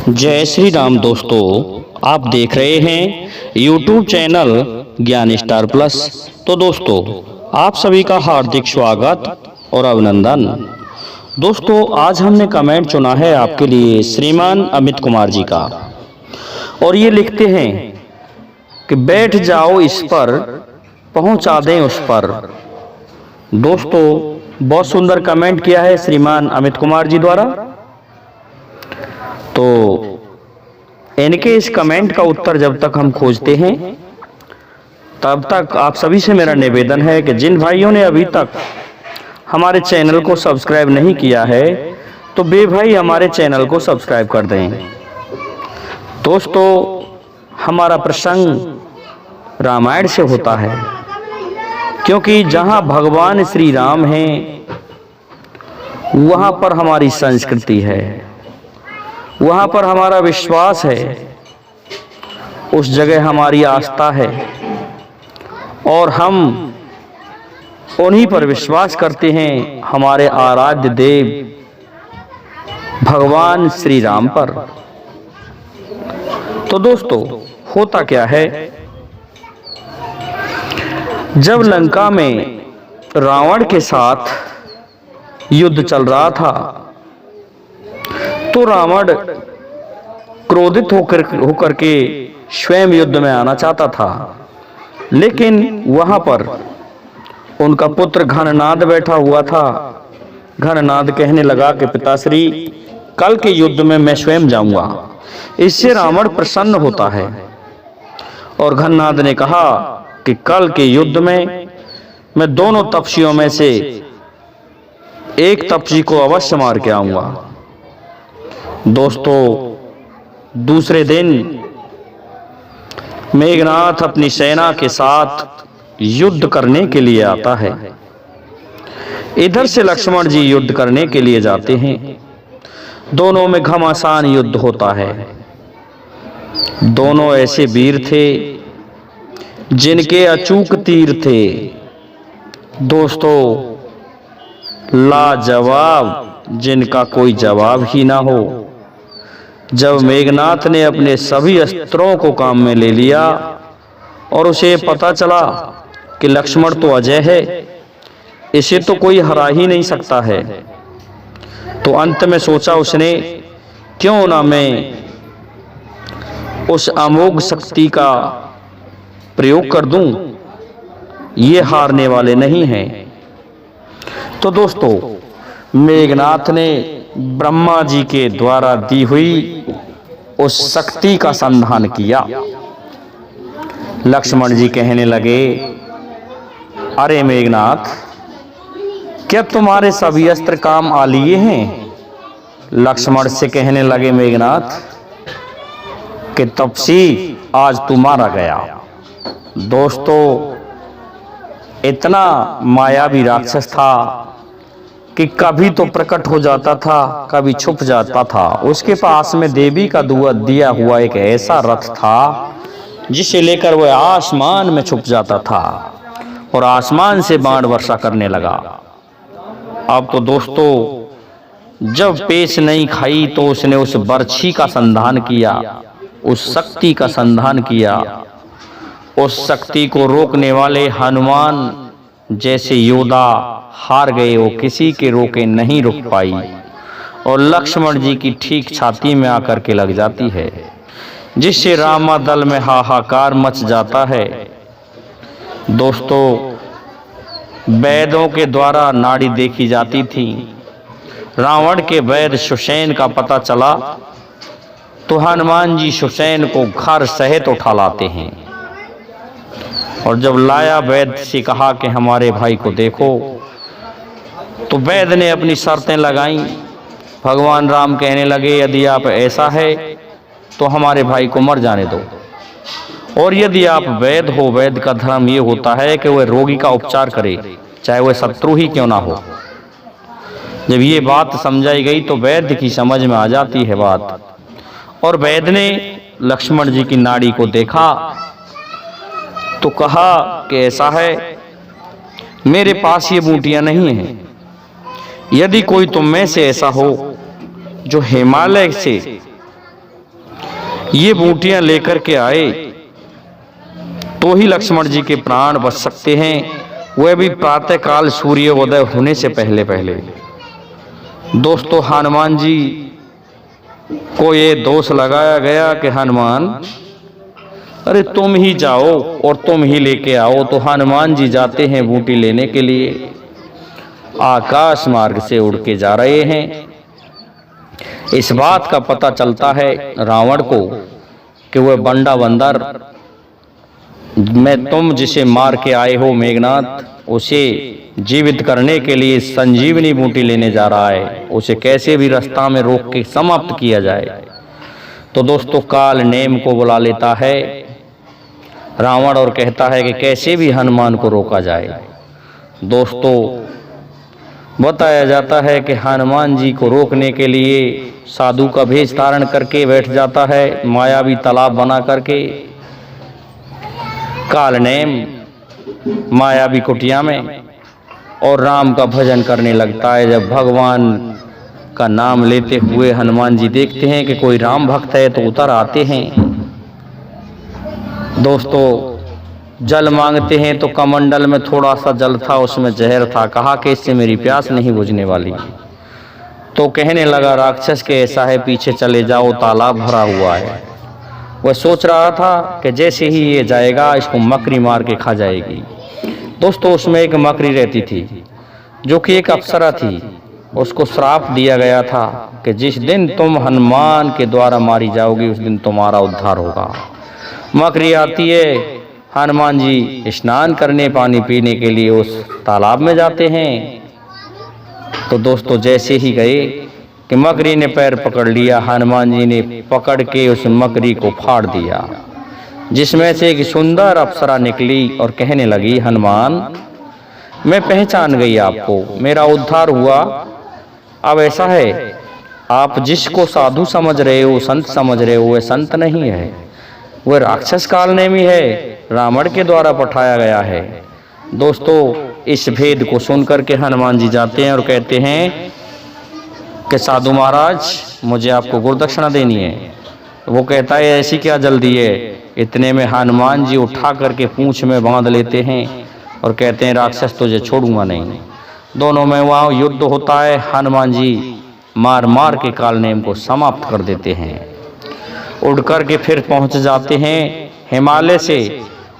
जय श्री राम दोस्तों, आप देख रहे हैं YouTube चैनल ज्ञान स्टार प्लस। तो दोस्तों, आप सभी का हार्दिक स्वागत और अभिनंदन। दोस्तों, आज हमने कमेंट चुना है आपके लिए श्रीमान अमित कुमार जी का, और ये लिखते हैं कि बैठ जाओ इस पर, पहुंचा दें उस पर। दोस्तों, बहुत सुंदर कमेंट किया है श्रीमान अमित कुमार जी द्वारा। तो इनके इस कमेंट का उत्तर जब तक हम खोजते हैं, तब तक आप सभी से मेरा निवेदन है कि जिन भाइयों ने अभी तक हमारे चैनल को सब्सक्राइब नहीं किया है, तो बे भाई हमारे चैनल को सब्सक्राइब कर दें। दोस्तों, हमारा प्रसंग रामायण से होता है, क्योंकि जहां भगवान श्री राम हैं, वहां पर हमारी संस्कृति है, वहां पर हमारा विश्वास है, उस जगह हमारी आस्था है, और हम उन्हीं पर विश्वास करते हैं, हमारे आराध्य देव भगवान श्री राम पर। तो दोस्तों, होता क्या है, जब लंका में रावण के साथ युद्ध चल रहा था, तो रावण क्रोधित होकर के स्वयं युद्ध में आना चाहता था, लेकिन वहां पर उनका पुत्र घननाद बैठा हुआ था। घननाद कहने लगा कि पिताश्री, कल के युद्ध में मैं स्वयं जाऊंगा। इससे रावण प्रसन्न होता है, और घननाद ने कहा कि कल के युद्ध में मैं दोनों तपस्वियों में से एक तपस्वी को अवश्य मार के आऊंगा। दोस्तों, दूसरे दिन मेघनाथ अपनी सेना के साथ युद्ध करने के लिए आता है। इधर से लक्ष्मण जी युद्ध करने के लिए जाते हैं। दोनों में घमासान युद्ध होता है। दोनों ऐसे वीर थे जिनके अचूक तीर थे। दोस्तों, लाजवाब, जिनका कोई जवाब ही ना हो। जब मेघनाथ ने अपने सभी अस्त्रों को काम में ले लिया और उसे पता चला कि लक्ष्मण तो अजय है, इसे तो कोई हरा ही नहीं सकता है, तो अंत में सोचा उसने, क्यों ना मैं उस अमोघ शक्ति का प्रयोग कर दूं, ये हारने वाले नहीं हैं। तो दोस्तों, मेघनाथ ने ब्रह्मा जी के द्वारा दी हुई उस शक्ति का संधान किया। लक्ष्मण जी कहने लगे, अरे मेघनाथ, क्या तुम्हारे सभी अस्त्र काम आ लिए हैं? लक्ष्मण से कहने लगे मेघनाथ कि तपसी, आज तू मारा गया। दोस्तों, इतना मायावी राक्षस था कि कभी तो प्रकट हो जाता था, कभी छुप जाता था। उसके पास में देवी का दिया हुआ एक ऐसा रथ था जिसे लेकर वह आसमान में छुप जाता था और आसमान से बाण वर्षा करने लगा। अब तो दोस्तों, जब पेश नहीं खाई तो उसने उस बर्छी का संधान किया, उस शक्ति का संधान किया। उस शक्ति को रोकने वाले हनुमान जैसे योद्धा हार गए, वो किसी के रोके नहीं रुक पाई, और लक्ष्मण जी की ठीक छाती में आकर के लग जाती है, जिससे रामा दल में हाहाकार मच जाता है। दोस्तों, वैद्यों के द्वारा नाड़ी देखी जाती थी। रावण के वैद्य सुसैन का पता चला तो हनुमान जी सुसैन को घर सहित उठा लाते हैं, और जब लाया वैद्य से कहा कि हमारे भाई को देखो, तो वैद्य ने अपनी शर्तें लगाई। भगवान राम कहने लगे, यदि आप ऐसा है तो हमारे भाई को मर जाने दो, और यदि आप वैद्य हो, वैद्य का धर्म ये होता है कि वह रोगी का उपचार करे, चाहे वह शत्रु ही क्यों ना हो। जब ये बात समझाई गई तो वैद्य की समझ में आ जाती है बात, और वैद्य ने लक्ष्मण जी की नाड़ी को देखा तो कहा कि ऐसा है, मेरे पास ये बूटियां नहीं हैं। यदि कोई तुम में से ऐसा हो जो हिमालय से ये बूटियां लेकर के आए तो ही लक्ष्मण जी के प्राण बच सकते हैं, वह भी प्रातः काल सूर्योदय होने से पहले पहले। दोस्तों, हनुमान जी को ये दोष लगाया गया कि हनुमान, अरे तुम ही जाओ और तुम ही लेके आओ। तो हनुमान जी जाते हैं बूटी लेने के लिए, आकाश मार्ग से उड़ के जा रहे हैं। इस बात का पता चलता है रावण को कि वह बंडा बंदर में तुम जिसे मार के आए हो मेघनाथ, उसे जीवित करने के लिए संजीवनी बूटी लेने जा रहा है, उसे कैसे भी रास्ता में रोक के समाप्त किया जाए। तो दोस्तों, काल नेम को बुला लेता है रावण और कहता है कि कैसे भी हनुमान को रोका जाए। दोस्तों, बताया जाता है कि हनुमान जी को रोकने के लिए साधु का भेष धारण करके बैठ जाता है, मायावी तालाब बना करके कालनेम मायावी कुटिया में, और राम का भजन करने लगता है। जब भगवान का नाम लेते हुए हनुमान जी देखते हैं कि कोई राम भक्त है तो उतर आते हैं। दोस्तों, जल मांगते हैं तो कमंडल में थोड़ा सा जल था, उसमें जहर था। कहा कि इससे मेरी प्यास नहीं बुझने वाली। तो कहने लगा राक्षस के ऐसा है, पीछे चले जाओ, तालाब भरा हुआ है। वह सोच रहा था कि जैसे ही ये जाएगा इसको मकड़ी मार के खा जाएगी। दोस्तों, उसमें एक मकड़ी रहती थी जो कि एक अप्सरा थी। उसको श्राप दिया गया था कि जिस दिन तुम हनुमान के द्वारा मारी जाओगी उस दिन तुम्हारा उद्धार होगा। मकड़ी आती है, हनुमान जी स्नान करने पानी पीने के लिए उस तालाब में जाते हैं। तो दोस्तों, जैसे ही गए कि मकड़ी ने पैर पकड़ लिया, हनुमान जी ने पकड़ के उस मकड़ी को फाड़ दिया, जिसमें से एक सुंदर अप्सरा निकली और कहने लगी, हनुमान, मैं पहचान गई आपको, मेरा उद्धार हुआ। अब ऐसा है, आप जिसको साधु समझ रहे हो, संत समझ रहे हो, वह संत नहीं है, वह राक्षस कालनेमी है, रावण के द्वारा पठाया गया है। दोस्तों, इस भेद को सुनकर के हनुमान जी जाते हैं और कहते हैं कि साधु महाराज, मुझे आपको गुरुदक्षिणा देनी है। वो कहता है, ऐसी क्या जल्दी है। इतने में हनुमान जी उठा करके पूंछ में बांध लेते हैं और कहते हैं, राक्षस तुझे छोड़ूंगा नहीं। दोनों में वहाँ युद्ध होता है। हनुमान जी मार मार के कालनेम को समाप्त कर देते हैं। उड़ कर के फिर पहुँच जाते हैं हिमालय से।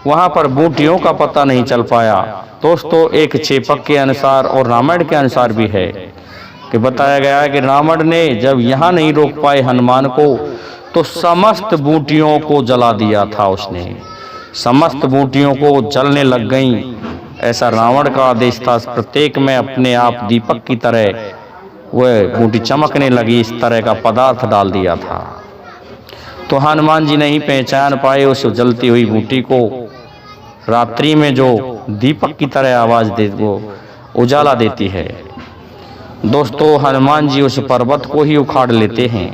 वहाँ पर बूटियों का पता नहीं चल पाया। दोस्तों, एक चेपक के अनुसार और रामायण के अनुसार भी है कि बताया गया है कि रावण ने जब यहाँ नहीं रोक पाए हनुमान को तो समस्त बूटियों को जला दिया था। उसने समस्त बूटियों को जलने लग गईं, ऐसा रावण का आदेश था। प्रत्येक में अपने आप दीपक की तरह वह बूटी चमकने लगी, इस तरह का पदार्थ डाल दिया था। तो हनुमान जी नहीं पहचान पाए उस जलती हुई बूटी को। रात्रि में जो दीपक की तरह आवाज दे वो उजाला देती है। दोस्तों, हनुमान जी उस पर्वत को ही उखाड़ लेते हैं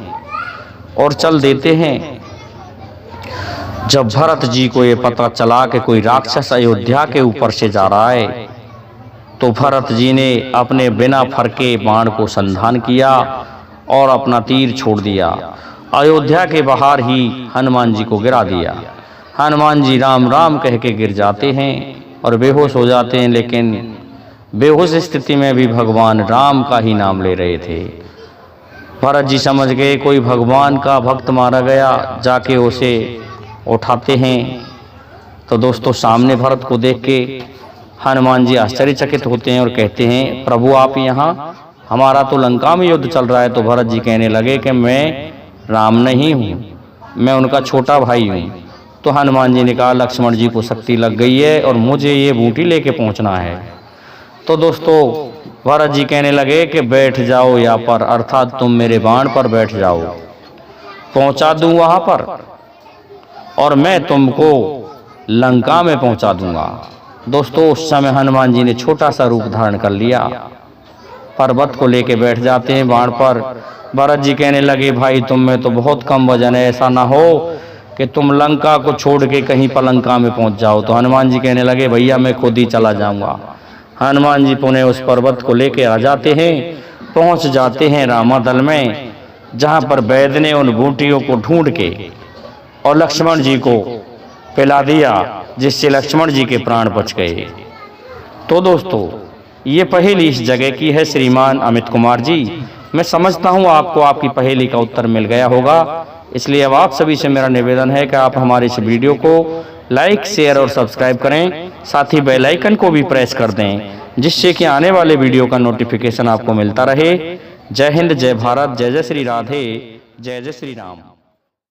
और चल देते हैं। जब भरत जी को ये पता चला कि कोई राक्षस अयोध्या के ऊपर से जा रहा है, तो भरत जी ने अपने बिना फरके बाण को संधान किया और अपना तीर छोड़ दिया। अयोध्या के बाहर ही हनुमान जी को गिरा दिया। हनुमान जी राम राम कह के गिर जाते हैं और बेहोश हो जाते हैं, लेकिन बेहोश स्थिति में भी भगवान राम का ही नाम ले रहे थे। भरत जी समझ गए कोई भगवान का भक्त मारा गया, जाके उसे उठाते हैं। तो दोस्तों, सामने भरत को देख के हनुमान जी आश्चर्यचकित होते हैं और कहते हैं, प्रभु आप यहाँ, हमारा तो लंका में युद्ध चल रहा है। तो भरत जी कहने लगे कि मैं राम नहीं हूँ, मैं उनका छोटा भाई हूँ। तो हनुमान जी ने कहा, लक्ष्मण जी को शक्ति लग गई है और मुझे ये बूटी लेके पहुँचना है। तो दोस्तों, भरत जी कहने लगे कि बैठ जाओ यहाँ पर, अर्थात तुम मेरे बाण पर बैठ जाओ, पहुँचा दूँ वहाँ पर और मैं तुमको लंका में पहुँचा दूँगा। दोस्तों, उस समय हनुमान जी ने छोटा सा रूप धारण कर लिया, पर्वत को लेके बैठ जाते हैं बाण पर। भरत जी कहने लगे, भाई तुम में तो बहुत कम वजन है, ऐसा ना हो कि तुम लंका को छोड़ के कहीं पर लंका में पहुंच जाओ। तो हनुमान जी कहने लगे, भैया मैं खुद ही चला जाऊंगा। हनुमान जी पुनः उस पर्वत को लेके आ जाते हैं, पहुंच जाते हैं रामादल में, जहां पर वैद्य ने उन बूटियों को ढूंढ के और लक्ष्मण जी को पिला दिया, जिससे लक्ष्मण जी के प्राण बच गए। तो दोस्तों, ये पहेली इस जगह की है श्रीमान अमित कुमार जी। मैं समझता हूँ आपको आपकी पहेली का उत्तर मिल गया होगा, इसलिए अब आप सभी से मेरा निवेदन है कि आप हमारे इस वीडियो को लाइक, शेयर और सब्सक्राइब करें, साथ ही बेल आइकन को भी प्रेस कर दें, जिससे कि आने वाले वीडियो का नोटिफिकेशन आपको मिलता रहे। जय हिंद, जय भारत, जय जय श्री राधे, जय जय श्री राम।